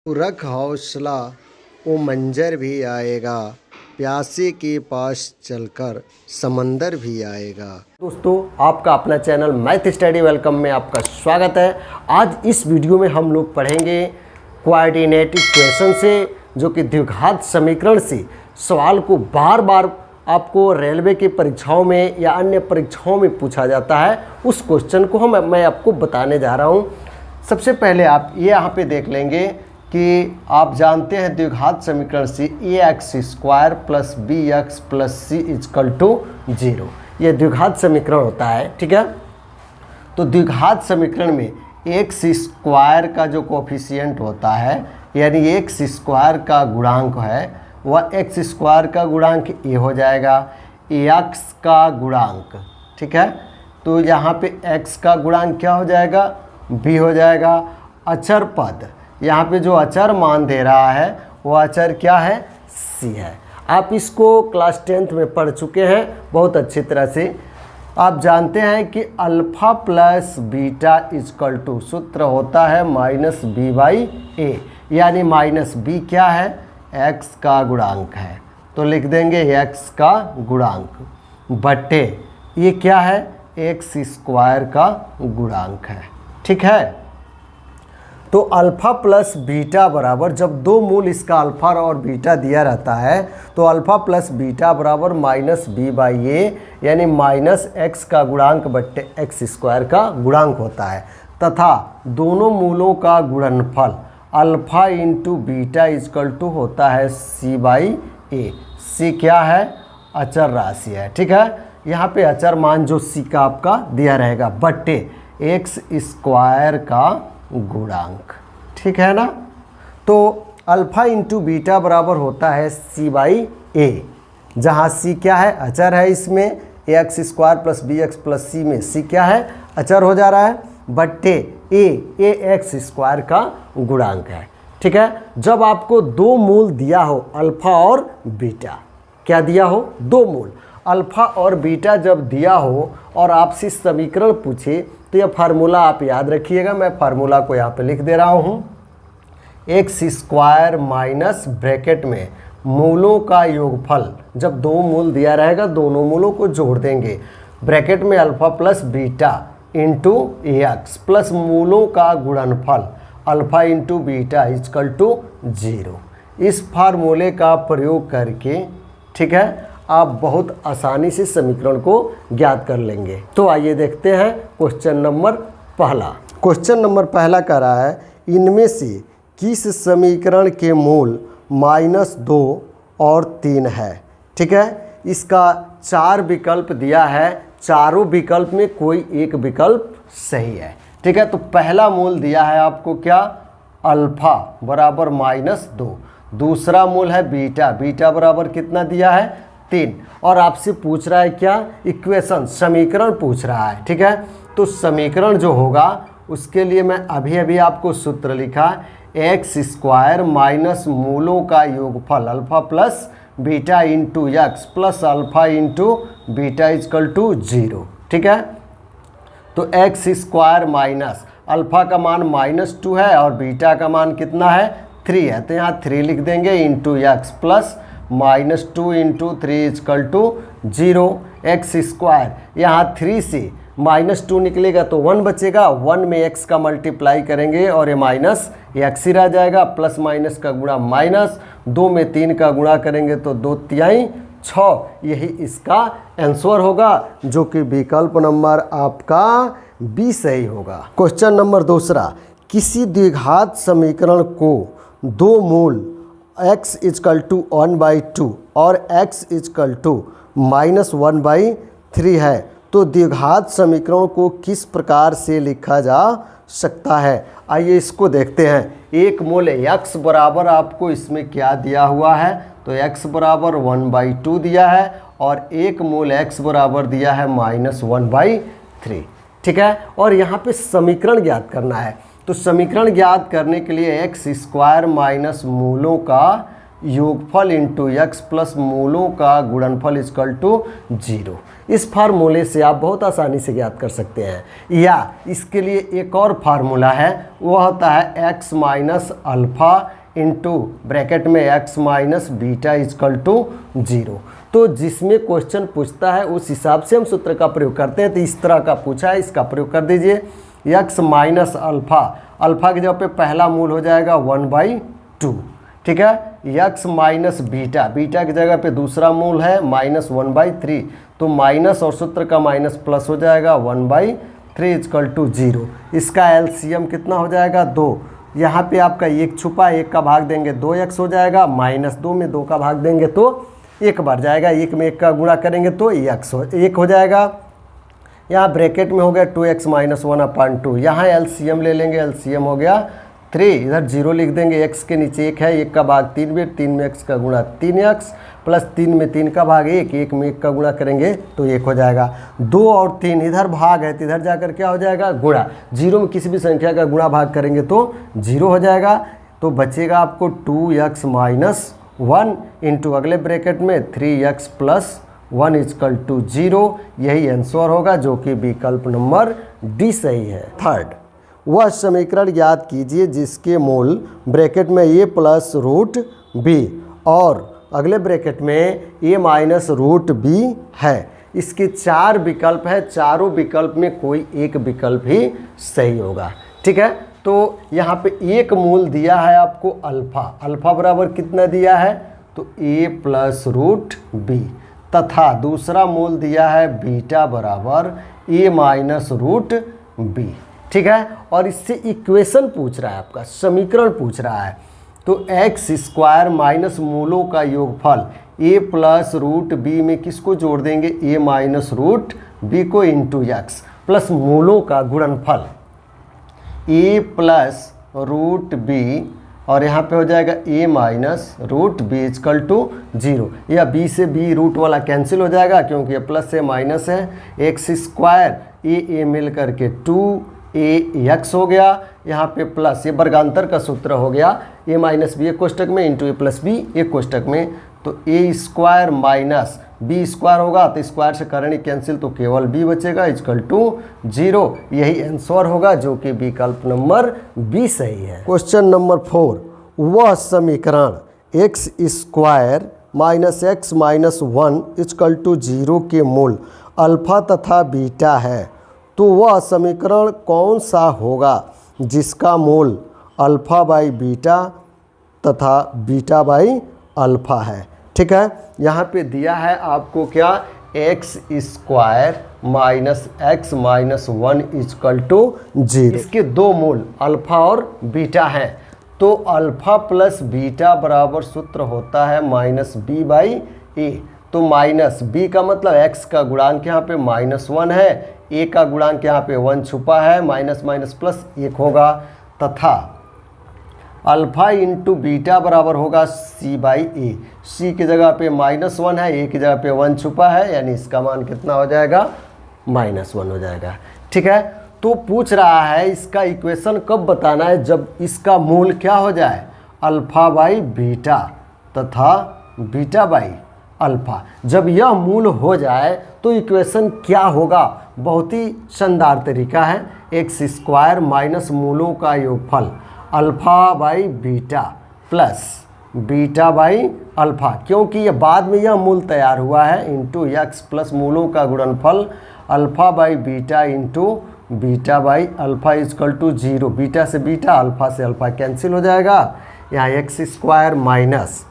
रख हौसला वो मंजर भी आएगा, प्यासे के पास चलकर समंदर भी आएगा। दोस्तों, आपका अपना चैनल मैथ स्टडी वेलकम में आपका स्वागत है। आज इस वीडियो में हम लोग पढ़ेंगे कोऑर्डिनेट इक्वेशन से, जो कि द्विघात समीकरण से सवाल को बार बार आपको रेलवे की परीक्षाओं में या अन्य परीक्षाओं में पूछा जाता है। उस क्वेश्चन को मैं आपको बताने जा रहा हूँ। सबसे पहले आप ये यहाँ पे देख लेंगे कि आप जानते हैं द्विघात समीकरण से ax² plus bx plus c equal to 0, ये द्विघात समीकरण होता है। ठीक है, तो द्विघात समीकरण में x² का जो कोफिशिएंट होता है, यानी x² का गुणांक है, वह x² का गुणांक a हो जाएगा, x का गुणांक। ठीक है, तो यहाँ पे x का गुणांक क्या हो जाएगा, b हो जाएगा। अचर पद, यहाँ पे जो अचर मान दे रहा है वो अचर क्या है, c है। आप इसको क्लास 10th में पढ़ चुके हैं बहुत अच्छी तरह से। आप जानते हैं कि alpha plus beta equal to सूत्र होता है -b/a, यानी -b क्या है, x का गुणांक है, तो लिख देंगे x का गुणांक बटे ये क्या है, x² का गुणांक है। ठीक है, तो अल्फ़ा प्लस बीटा बराबर, जब दो मूल इसका अल्फ़ा और बीटा दिया रहता है तो अल्फ़ा प्लस बीटा बराबर -b/a, यानी -x का गुणांक बट्टे x² का गुणांक होता है, तथा दोनों मूलों का गुणनफल alpha into beta equal to होता है c/a। c क्या है, अचर राशि है। ठीक है, यहाँ पे अचर मान जो c का आपका दिया रहेगा बट्टे x² का गुणांक। ठीक है ना, तो अल्फ़ा इंटू बीटा बराबर होता है c/a, जहाँ c क्या है, अचर है। इसमें ax² plus bx plus c में c क्या है, अचर हो जा रहा है, बट्टे a x² का गुणांक है। ठीक है, जब आपको दो मूल दिया हो अल्फ़ा और बीटा, क्या दिया हो, दो मूल अल्फ़ा और बीटा जब दिया हो और आपसे समीकरण पूछे तो यह फार्मूला आप याद रखिएगा। मैं फार्मूला को यहाँ पे लिख दे रहा हूँ, x² माइनस ब्रैकेट में मूलों का योगफल, जब दो मूल दिया रहेगा दोनों मूलों को जोड़ देंगे, ब्रैकेट में alpha plus beta into x plus मूलों का गुणनफल alpha into beta equal to 0। इस फार्मूले का प्रयोग करके, ठीक है, आप बहुत आसानी से समीकरण को ज्ञात कर लेंगे। तो आइए देखते हैं क्वेश्चन नंबर पहला। क्वेश्चन नंबर पहला कह रहा है, इनमें से किस समीकरण के मूल -2 और 3 है। ठीक है, इसका 4 विकल्प दिया है, चारों विकल्प में कोई एक विकल्प सही है। ठीक है, तो पहला मूल दिया है आपको क्या, अल्फ़ा बराबर -2, दूसरा मूल है बीटा, बीटा बराबर कितना दिया है, 3, और आपसे पूछ रहा है क्या, इक्वेशन, समीकरण पूछ रहा है। ठीक है, तो समीकरण जो होगा उसके लिए मैं अभी आपको सूत्र लिखा, x² माइनस मूलों का योगफल alpha plus beta into x plus alpha into beta equal to 0। ठीक है, तो x² माइनस अल्फ़ा का मान -2 है और बीटा का मान कितना है, 3 है, तो यहाँ 3 लिख देंगे into x plus -2 into 3 equal to 0। x², यहाँ 3 से -2 निकलेगा तो 1 बचेगा, 1 में x का मल्टीप्लाई करेंगे और ये माइनस x ही रह जाएगा, प्लस माइनस का गुणा माइनस, 2 में 3 का गुणा करेंगे तो 2 तिहाई 6, यही इसका आंसर होगा, जो कि विकल्प नंबर आपका बी सही होगा। क्वेश्चन नंबर दूसरा, किसी द्विघात समीकरण को दो मूल x इक्वल टू 1/2 और x इक्वल टू -1/3 है, तो द्विघात समीकरण को किस प्रकार से लिखा जा सकता है। आइए इसको देखते हैं। एक मूल x बराबर आपको इसमें क्या दिया हुआ है, तो x बराबर 1/2 दिया है और एक मूल x बराबर दिया है -1/3। ठीक है, और यहाँ पे समीकरण ज्ञात करना है, तो समीकरण ज्ञात करने के लिए x² माइनस मूलों का योगफल इंटू एक्स प्लस मूलों का गुणनफल इक्वल टू 0। इस फार्मूले से आप बहुत आसानी से ज्ञात कर सकते हैं। या इसके लिए एक और फार्मूला है, वह होता है x minus alpha into bracket में x minus beta equal to 0। तो जिसमें क्वेश्चन पूछता है उस हिसाब से हम सूत्र का प्रयोग करते हैं। तो इस तरह का पूछा है, इसका प्रयोग कर दीजिए। एक्स माइनस अल्फ़ा, अल्फ़ा की जगह पे पहला मूल हो जाएगा 1/2, ठीक है। एक्स माइनस बीटा, बीटा की जगह पे दूसरा मूल है -1/3, तो माइनस और सूत्र का माइनस प्लस हो जाएगा 1/3 इक्वल टू 0। इसका एलसीएम कितना हो जाएगा 2। यहाँ पे आपका एक छुपा, एक का भाग देंगे 2x हो जाएगा, -2 में 2 का भाग देंगे तो 1 बार जाएगा, 1 में 1 का गुणा करेंगे तो 1 हो जाएगा। यहाँ ब्रैकेट में हो गया 2x माइनस 1/2। यहाँ एलसीएम ले लेंगे, एलसीएम हो गया 3, इधर 0 लिख देंगे, x के नीचे 1 है, 1 का भाग 3 में, 3 में x का गुणा 3x प्लस 3 में 3 का भाग 1, 1 में 1 का गुणा करेंगे तो 1 हो जाएगा। 2 और 3 इधर भाग है तो इधर जाकर क्या हो जाएगा गुणा, 0 में किसी भी संख्या का गुणा भाग करेंगे तो 0 हो जाएगा। तो बचेगा आपको 2x माइनस 1 इंटू अगले ब्रैकेट में 3x प्लस 1 इक्वल टू 0। यही आंसर होगा, जो कि विकल्प नंबर डी सही है। थर्ड, वह समीकरण याद कीजिए जिसके मूल ब्रैकेट में a प्लस रूट बी और अगले ब्रैकेट में a माइनस रूट बी है। इसके 4 विकल्प है, चारों विकल्प में कोई एक विकल्प ही सही होगा, ठीक है। तो यहाँ पे एक मूल दिया है आपको अल्फ़ा, अल्फ़ा बराबर कितना दिया है तो a प्लस रूट बी, तथा दूसरा मूल दिया है बीटा बराबर a माइनस रूट बी, ठीक है। और इससे इक्वेशन पूछ रहा है, आपका समीकरण पूछ रहा है। तो एक्स स्क्वायर माइनस मूलों का योगफल a प्लस रूट बी में किसको जोड़ देंगे, a माइनस रूट बी को इंटू एक्स प्लस मूलों का गुणनफल a प्लस रूट बी, और यहाँ पे हो जाएगा a minus root B equal to 0। या b से b रूट वाला कैंसिल हो जाएगा क्योंकि ये प्लस है माइनस है। एक्स स्क्वायर a मिल करके 2ax हो गया, यहाँ पे प्लस, ये वर्गांतर का सूत्र हो गया, a माइनस बी एक कोष्टक में इंटू a प्लस बी एक कोष्टक में। तो a square minus B square होगा तो स्क्वायर से करेंगे कैंसिल तो केवल b बचेगा इक्वल टू 0। यही आंसर होगा, जो कि विकल्प नंबर बी सही है। क्वेश्चन नंबर 4, वह समीकरण X square minus X minus 1 equal to 0 के मूल अल्फ़ा तथा बीटा है, तो वह समीकरण कौन सा होगा जिसका मूल अल्फ़ा बाई बीटा तथा बीटा बाई अल्फ़ा है, ठीक है। यहाँ पे दिया है आपको क्या, X square minus X minus 1 equal to 0। इसके दो मूल अल्फ़ा और बीटा हैं, तो अल्फ़ा प्लस बीटा बराबर सूत्र होता है माइनस बी बाई ए। तो माइनस बी का मतलब एक्स का गुणांक यहाँ पे -1 है, ए का गुणांक यहाँ पे 1 छुपा है, माइनस माइनस प्लस 1 होगा, तथा अल्फ़ा इंटू बीटा बराबर होगा सी बाई ए। सी की जगह पे -1 है, ए की जगह पे 1 छुपा है, यानी इसका मान कितना हो जाएगा -1 हो जाएगा, ठीक है। तो पूछ रहा है इसका इक्वेशन कब बताना है, जब इसका मूल क्या हो जाए, अल्फ़ा बाई बीटा तथा बीटा बाई अल्फ़ा। जब यह मूल हो जाए तो इक्वेशन क्या होगा, बहुत ही शानदार तरीका है। एक्स स्क्वायर माइनस मूलों का योगफल alpha by beta plus beta by alpha, क्योंकि ये बाद में यह मूल तैयार हुआ है, इंटू एक्स प्लस मूलों का गुणनफल alpha by beta into beta by alpha equal to 0। Beta से बीटा, अल्फ़ा से अल्फ़ा कैंसिल हो जाएगा। यहाँ एक्स स्क्वायर माइनस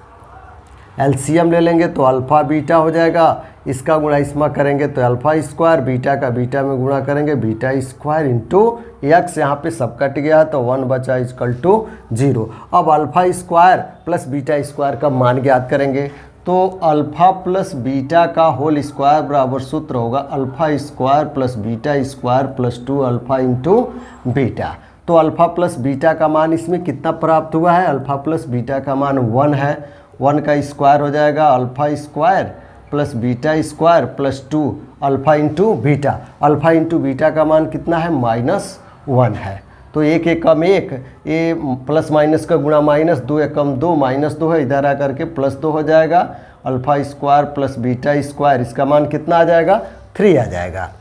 एलसीएम ले लेंगे तो अल्फ़ा बीटा हो जाएगा, इसका गुणा इसमें करेंगे तो अल्फ़ा स्क्वायर, बीटा का बीटा में गुणा करेंगे बीटा स्क्वायर इंटू एक्स, यहाँ पे सब कट गया तो 1 बचा इक्वल टू 0। अब alpha square plus beta square का मान ज्ञात करेंगे, तो अल्फ़ा प्लस बीटा का होल स्क्वायर बराबर सूत्र होगा alpha square plus beta square plus 2 alpha into beta. तो अल्फ़ा प्लस बीटा का मान इसमें कितना प्राप्त हुआ है, अल्फ़ा प्लस बीटा का मान 1 है, 1 का स्क्वायर हो जाएगा alpha square plus beta square plus 2 alpha into beta. Alpha into beta का मान कितना है, -1 है। तो एक एकम एक, ये प्लस माइनस का गुणा माइनस, 2 एकम 2, -2 है, इधर आकर के +2 हो जाएगा। Alpha square plus beta square, इसका मान कितना आ जाएगा? 3 आ जाएगा।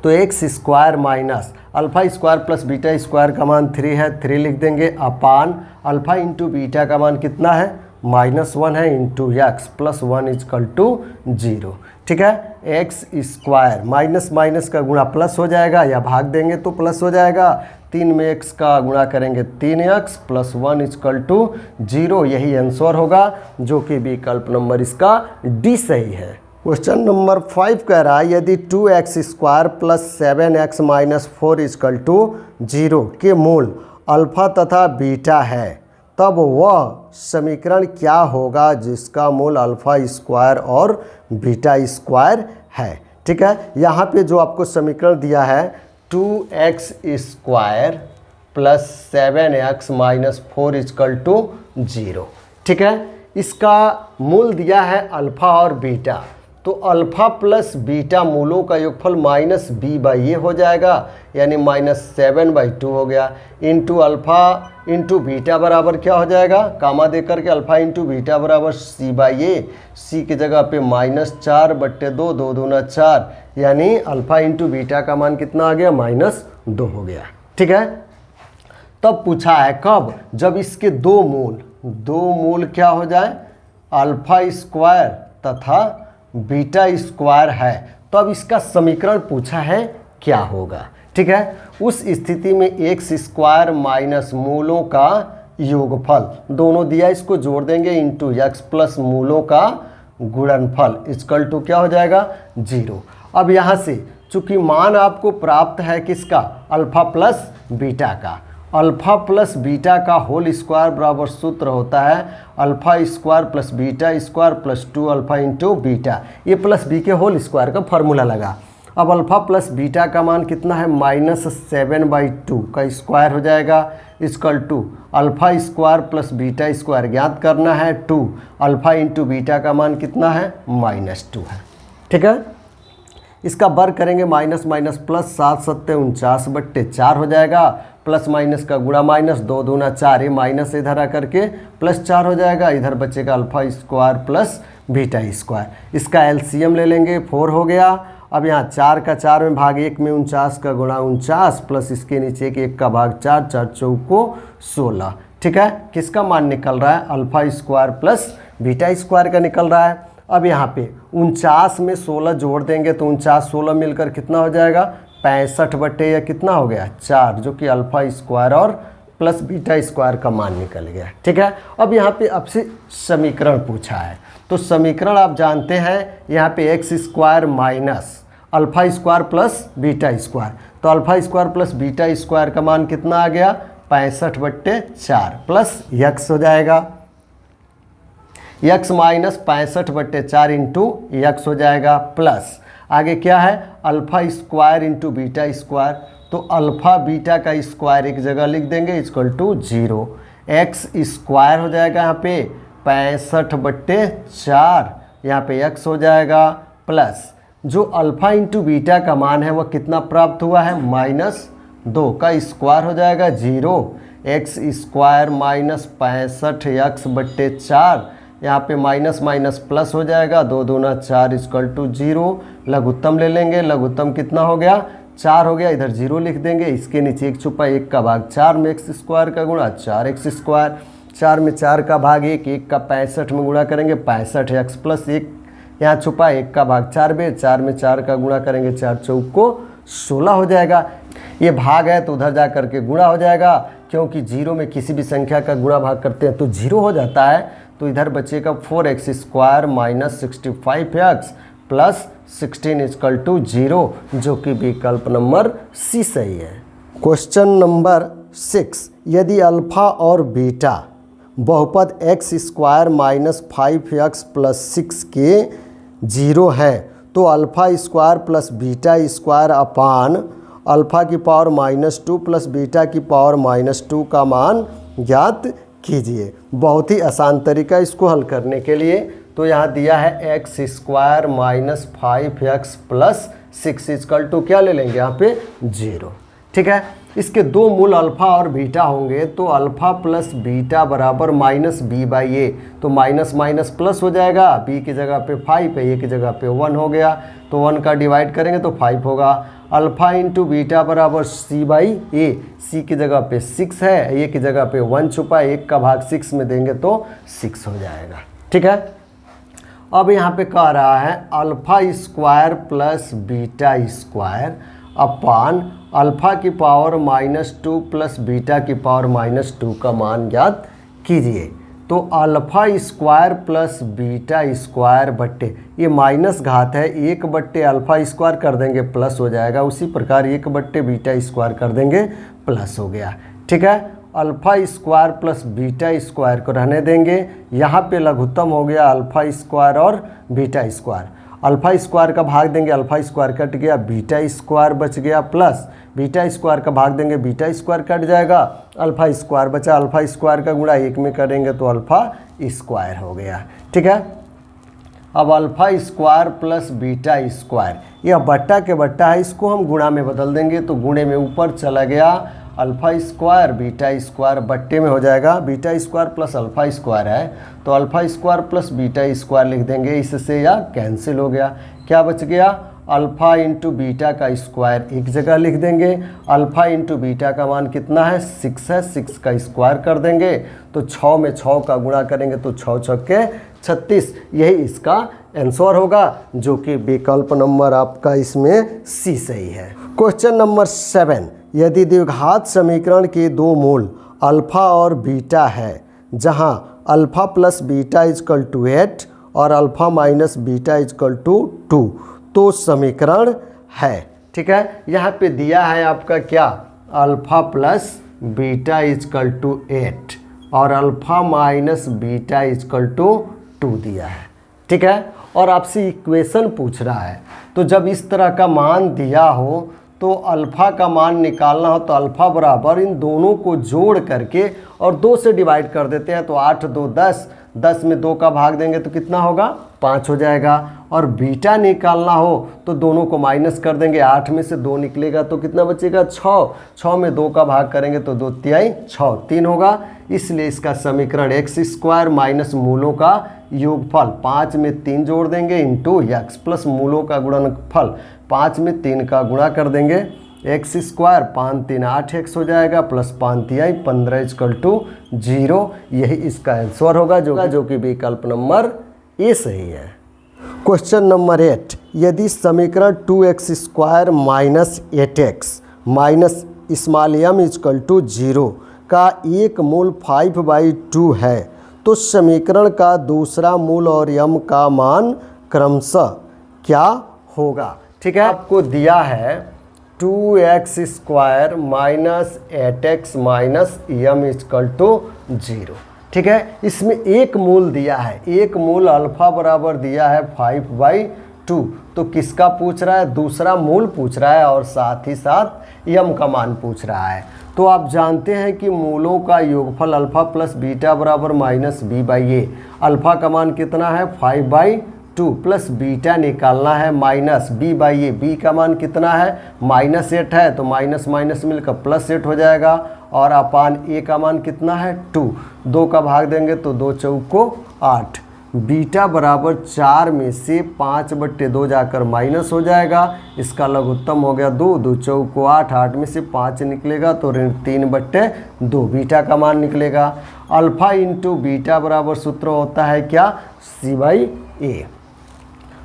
तो x square minus alpha square plus beta square का मान 3 है, 3 लिख देंगे, अपान अल्फा इंटू बीटा का मान कितना है? -1 है, into x plus 1 equal to 0। ठीक है, एक्स स्क्वायर माइनस माइनस का गुणा प्लस हो जाएगा, या भाग देंगे तो प्लस हो जाएगा। 3 में x का गुणा करेंगे 3x प्लस 1 इजकल टू 0। यही आंसर होगा, जो कि विकल्प नंबर इसका डी सही है। क्वेश्चन नंबर 5 कह रहा है यदि 2x square plus 7x minus 4 equal to 0 के मूल अल्फा तथा बीटा है, तब वह समीकरण क्या होगा जिसका मूल अल्फा स्क्वायर और बीटा स्क्वायर है। ठीक है, यहाँ पे जो आपको समीकरण दिया है 2x square plus 7x minus 4 equal to 0। ठीक है, इसका मूल दिया है अल्फ़ा और बीटा, तो अल्फ़ा प्लस बीटा मूलों का योगफल -b/a हो जाएगा, यानी -7/2 हो गया, इंटू अल्फ़ा इंटू बीटा बराबर क्या हो जाएगा? कामा दे करके अल्फ़ा इंटू बीटा बराबर c/a, c की जगह पे -4/2, 2 दूना 4, यानी अल्फ़ा इंटू बीटा का मान कितना आ गया? -2 हो गया। ठीक है, तब पूछा है कब? जब इसके दो मूल क्या हो जाए? अल्फ़ा स्क्वायर तथा बीटा स्क्वायर है, तो अब इसका समीकरण पूछा है क्या होगा। ठीक है, उस स्थिति में एक्स स्क्वायर माइनस मूलों का योगफल, दोनों दिया इसको जोड़ देंगे, इंटू एक्स प्लस मूलों का गुणनफल इक्वल टू क्या हो जाएगा? 0। अब यहाँ से चूंकि मान आपको प्राप्त है किसका? अल्फ़ा प्लस बीटा का। अल्फ़ा प्लस बीटा का होल स्क्वायर बराबर सूत्र होता है alpha square plus beta square plus 2 alpha into beta, ये प्लस बी के होल स्क्वायर का फॉर्मूला लगा। अब अल्फ़ा प्लस बीटा का मान कितना है? -7/2 का स्क्वायर हो जाएगा, equal to alpha square plus beta square ज्ञात करना है 2 अल्फ़ा इंटू बीटा का मान कितना है? -2 है। ठीक है, इसका वर्ग करेंगे माइनस माइनस प्लस, 7 7 49/4 हो जाएगा, प्लस माइनस का गुणा माइनस, 2 दूना 4, ये माइनस इधर आकर के +4 हो जाएगा, इधर बचेगा alpha square plus beta square. इसका एलसीएम ले लेंगे, 4 हो गया। अब यहाँ 4 का 4 में भाग 1 में 49 का गुणा 49 प्लस इसके नीचे के 1 का भाग 4, 4 चौको 16। ठीक है, किसका मान निकल रहा है? Alpha square plus beta square का निकल रहा है। अब यहाँ पे 49 में 16 जोड़ देंगे तो 49 16 मिलकर कितना हो जाएगा? 65 या कितना हो गया? 4, जो कि अल्फ़ा स्क्वायर और प्लस बीटा स्क्वायर का मान निकल गया। ठीक है, अब यहाँ पे आपसे समीकरण पूछा है, तो समीकरण आप जानते हैं यहाँ पे x square minus alpha square plus beta square, तो alpha square plus beta square का मान कितना आ गया? 65/4 प्लस यक्स हो जाएगा, यक्स माइनस 65/4 इंटू यक्स हो जाएगा, प्लस आगे क्या है? Alpha square into beta square, तो अल्फ़ा बीटा का स्क्वायर एक जगह लिख देंगे इक्वल टू 0। एक्स स्क्वायर हो जाएगा यहाँ पे 65/4, यहाँ पे एक्स हो जाएगा, प्लस जो अल्फ़ा इंटू बीटा का मान है वह कितना प्राप्त हुआ है? -2 का स्क्वायर हो जाएगा 0, एक्स स्क्वायर माइनस 65x/4, यहाँ पे माइनस माइनस प्लस हो जाएगा, 2 दूना 4 इक्वल टू 0। लघुत्तम ले लेंगे, लघुत्तम कितना हो गया? 4 हो गया, इधर 0 लिख देंगे, इसके नीचे 1 छुपा, 1 का भाग 4 में एक्स स्क्वायर का गुणा 4x स्क्वायर, 4 में 4 का भाग 1, 1 का 65 में गुणा करेंगे 65x प्लस 1, यहाँ छुपा 1 का भाग 4 में, 4 में 4 का गुणा करेंगे 4 चौको 16 हो जाएगा। ये भाग है तो उधर जा करके गुणा हो जाएगा, क्योंकि 0 में किसी भी संख्या का गुणा भाग करते हैं तो 0 हो जाता है, तो इधर बचेगा 4x square minus 65x plus 16 equal to 0, जो कि विकल्प नंबर सी सही है। क्वेश्चन नंबर 6, यदि अल्फ़ा और बीटा बहुपद x square minus 5x plus 6 के 0 है, तो alpha square plus beta square upon alpha की पावर -2 प्लस बीटा की पावर -2 का मान ज्ञात कीजिए। बहुत ही आसान तरीका इसको हल करने के लिए, तो यहाँ दिया है X square minus 5x plus 6 equal to क्या ले लेंगे यहाँ पे 0। ठीक है, इसके दो मूल अल्फ़ा और बीटा होंगे तो अल्फ़ा प्लस बीटा बराबर माइनस बी बाई ए, तो माइनस माइनस प्लस हो जाएगा, बी की जगह पे 5 है, ए की जगह पे 1 हो गया, तो 1 का डिवाइड करेंगे तो 5 होगा। अल्फ़ा इंटू बीटा बराबर सी बाई ए, सी की जगह पे 6 है, ए की जगह पे 1 छुपा है, 1 का भाग 6 में देंगे तो 6 हो जाएगा। ठीक है, अब यहाँ पे कह रहा है alpha square plus beta square upon alpha की पावर -2 प्लस बीटा की पावर -2 का मान ज्ञात कीजिए। तो alpha square plus beta square बट्टे, ये माइनस घात है, 1 बट्टे अल्फ़ा स्क्वायर कर देंगे प्लस हो जाएगा, उसी प्रकार 1 बट्टे बीटा स्क्वायर कर देंगे प्लस हो गया। ठीक है, alpha square plus beta square को रहने देंगे, यहाँ पे लघुत्तम हो गया अल्फ़ा स्क्वायर और बीटा स्क्वायर। अल्फ़ा स्क्वायर का भाग देंगे, अल्फ़ा स्क्वायर कट गया, बीटा स्क्वायर बच गया, प्लस बीटा स्क्वायर का भाग देंगे, बीटा स्क्वायर कट जाएगा, अल्फ़ा स्क्वायर बचा, अल्फ़ा स्क्वायर का गुणा 1 में करेंगे तो अल्फ़ा स्क्वायर हो गया। ठीक है, अब alpha square plus beta square, यह बट्टा के बट्टा है, इसको हम गुणा में बदल देंगे तो गुणे में ऊपर चला गया, अल्फ़ा स्क्वायर बीटा स्क्वायर बट्टे में हो जाएगा, beta square plus alpha square है तो alpha square plus beta square लिख देंगे, इससे यह कैंसिल हो गया। क्या बच गया, अल्फ़ा इंटू बीटा का स्क्वायर एक जगह लिख देंगे, अल्फ़ा इंटू बीटा का मान कितना है 6 है, 6 का स्क्वायर कर देंगे तो 6 में 6 का गुणा करेंगे तो 6 छक्के 36, यही इसका आंसर होगा, जो कि विकल्प नंबर आपका इसमें सी सही है। क्वेश्चन नंबर 7, यदि द्विघात समीकरण के दो मूल अल्फ़ा और बीटा है, जहां alpha plus beta equal to 8 और alpha minus beta equal to 2, तो समीकरण है। ठीक है, यहाँ पे दिया है आपका क्या, alpha plus beta equal to 8 और alpha minus beta equal to 2 दिया है। ठीक है, और आपसे इक्वेशन पूछ रहा है, तो जब इस तरह का मान दिया हो तो अल्फ़ा का मान निकालना हो तो अल्फ़ा बराबर इन दोनों को जोड़ करके और 2 से डिवाइड कर देते हैं तो 8 2 10, 10 में 2 का भाग देंगे तो कितना होगा 5 हो जाएगा। और बीटा निकालना हो तो दोनों को माइनस कर देंगे, 8 में से 2 निकलेगा तो कितना बचेगा 6, 6 में 2 का भाग करेंगे तो 2 तिहाई 6, 3 होगा। इसलिए इसका समीकरण एक्स स्क्वायर माइनस मूलों का योगफल, 5 में 3 जोड़ देंगे इंटू एक्स प्लस मूलों का गुणनफल, 5 में 3 का गुणा कर देंगे, एक्स स्क्वायर 5 3 8 एक्स हो जाएगा प्लस 5 तिहाई 15 इजकल टू 0, यही इसका आंसर होगा, जो कि विकल्प नंबर ए सही है। क्वेश्चन नंबर 8, यदि समीकरण 2x square minus 8x minus small m equal to 0 का एक मूल 5/2 है, तो समीकरण का दूसरा मूल और m का मान क्रमशः क्या होगा। ठीक है, आपको दिया है 2x square minus 8x minus m equal to 0। ठीक है, इसमें एक मूल दिया है, एक मूल अल्फ़ा बराबर दिया है 5/2, तो किसका पूछ रहा है, दूसरा मूल पूछ रहा है और साथ ही साथ m का मान पूछ रहा है। तो आप जानते हैं कि मूलों का योगफल अल्फ़ा प्लस बीटा बराबर minus B by A, alpha का मान कितना है 5/2 प्लस बीटा निकालना है minus B by A, B का मान कितना है -8 है तो माइनस माइनस मिलकर प्लस 8 हो जाएगा, और अपान ए का मान कितना है 2, 2 का भाग देंगे तो 2 चौको 8, बीटा बराबर 4 में से 5/2 जाकर माइनस हो जाएगा, इसका लघुत्तम हो गया 2, 2 चौको 8, 8 में से 5 निकलेगा तो ऋण 3/2 बीटा का मान निकलेगा। अल्फ़ा इंटू बीटा बराबर सूत्र होता है क्या, c/a,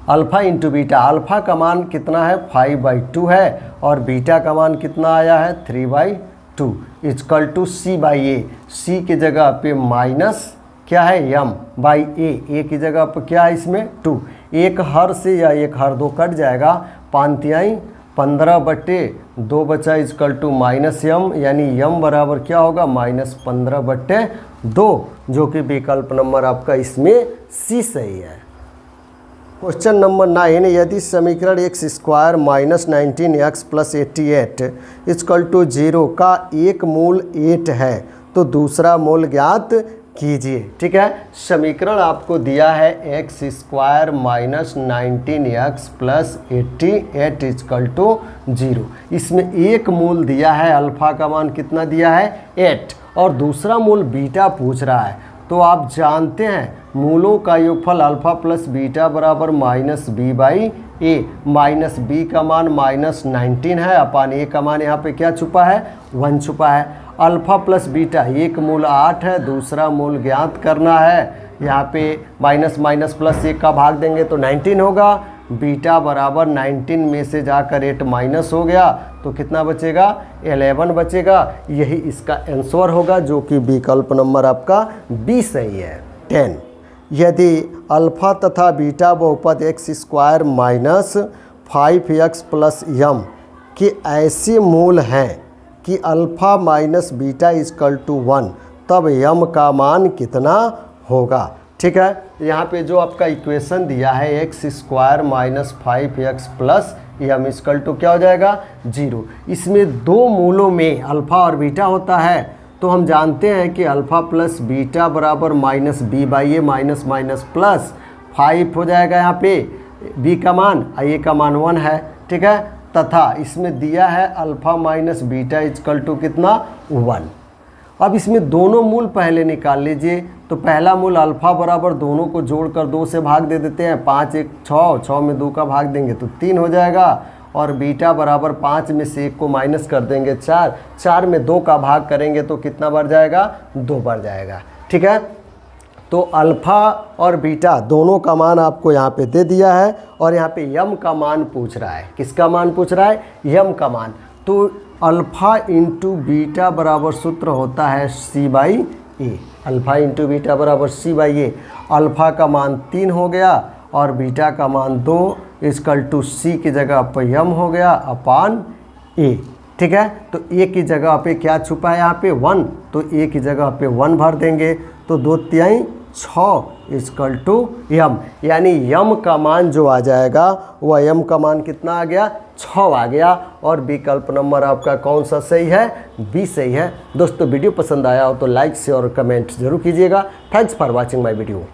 alpha into beta, alpha का मान कितना है 5/2 है और बीटा का मान कितना आया है 3/2 इजकल टू c/a, c की जगह पे माइनस क्या है m बाई a की जगह पर क्या है इसमें 2, एक हर से या एक हर 2 कट जाएगा, 5 तिहाई 15/2 बचा इजकल टू -m, यानी m बराबर क्या होगा -15/2, जो कि विकल्प नंबर आपका इसमें सी सही है। क्वेश्चन नंबर 9, यदि समीकरण X square minus 19x plus 88 equal to 0 का एक मूल 8 है तो दूसरा मूल ज्ञात कीजिए। ठीक है, समीकरण आपको दिया है X square minus 19x plus 88 equal to 0। इसमें एक मूल दिया है, अल्फ़ा का मान कितना दिया है 8, और दूसरा मूल बीटा पूछ रहा है। तो आप जानते हैं मूलों का योगफल अल्फ़ा प्लस बीटा बराबर minus B by A. Minus B का मान माइनस 19 है, अपान ए का मान यहाँ पे क्या छुपा है 1 छुपा है। अल्फ़ा प्लस बीटा, एक मूल 8 है, दूसरा मूल ज्ञात करना है। यहाँ पे माइनस माइनस प्लस 1 का भाग देंगे तो 19 होगा। बीटा बराबर 19 में से जाकर 8 माइनस हो गया तो कितना बचेगा 11 बचेगा। यही इसका आंसर होगा, जो कि विकल्प नंबर आपका बी सही है। 10, यदि अल्फ़ा तथा बीटा बहुपद x square minus 5x plus m के ऐसे मूल हैं कि alpha minus beta equal to 1, तब यम का मान कितना होगा। ठीक है, यहाँ पे जो आपका इक्वेशन दिया है X square minus 5x plus M equal to क्या हो जाएगा 0। इसमें दो मूलों में अल्फ़ा और बीटा होता है, तो हम जानते हैं कि अल्फ़ा प्लस बीटा बराबर minus B by A, minus minus plus 5 हो जाएगा यहाँ पे बी का मान, ए का मान 1 है। ठीक है, तथा इसमें दिया है alpha minus beta equal to कितना 1। अब इसमें दोनों मूल पहले निकाल लीजिए। तो पहला मूल अल्फ़ा बराबर दोनों को जोड़कर 2 से भाग दे देते हैं, 5 1 6, 6 में 2 का भाग देंगे तो 3 हो जाएगा। और बीटा बराबर 5 में से 1 को माइनस कर देंगे 4, 4 में 2 का भाग करेंगे तो कितना बढ़ जाएगा 2 बढ़ जाएगा। ठीक है, तो अल्फ़ा और बीटा दोनों का मान आपको यहाँ पे दे दिया है, और यहाँ पे यम का मान पूछ रहा है। किसका मान पूछ रहा है यम का मान। तो अल्फ़ा इंटू बीटा बराबर सूत्र होता है c by A. Alpha into beta बराबर सी बाई ए। अल्फ़ा का मान 3 हो गया और बीटा का मान 2 इजकल टू सी की जगह पर यम हो गया अपान ए। ठीक है, तो ए की जगह पे क्या छुपा है यहाँ पे 1, तो ए की जगह पे 1 भर देंगे तो 2 तिहाई 6 इजकल टू यम, यानी यम का मान जो आ जाएगा वह यम का मान कितना आ गया 6 आ गया। और विकल्प नंबर आपका कौन सा सही है बी सही है। दोस्तों वीडियो पसंद आया हो तो लाइक शेयर और कमेंट जरूर कीजिएगा। Thanks for watching my video.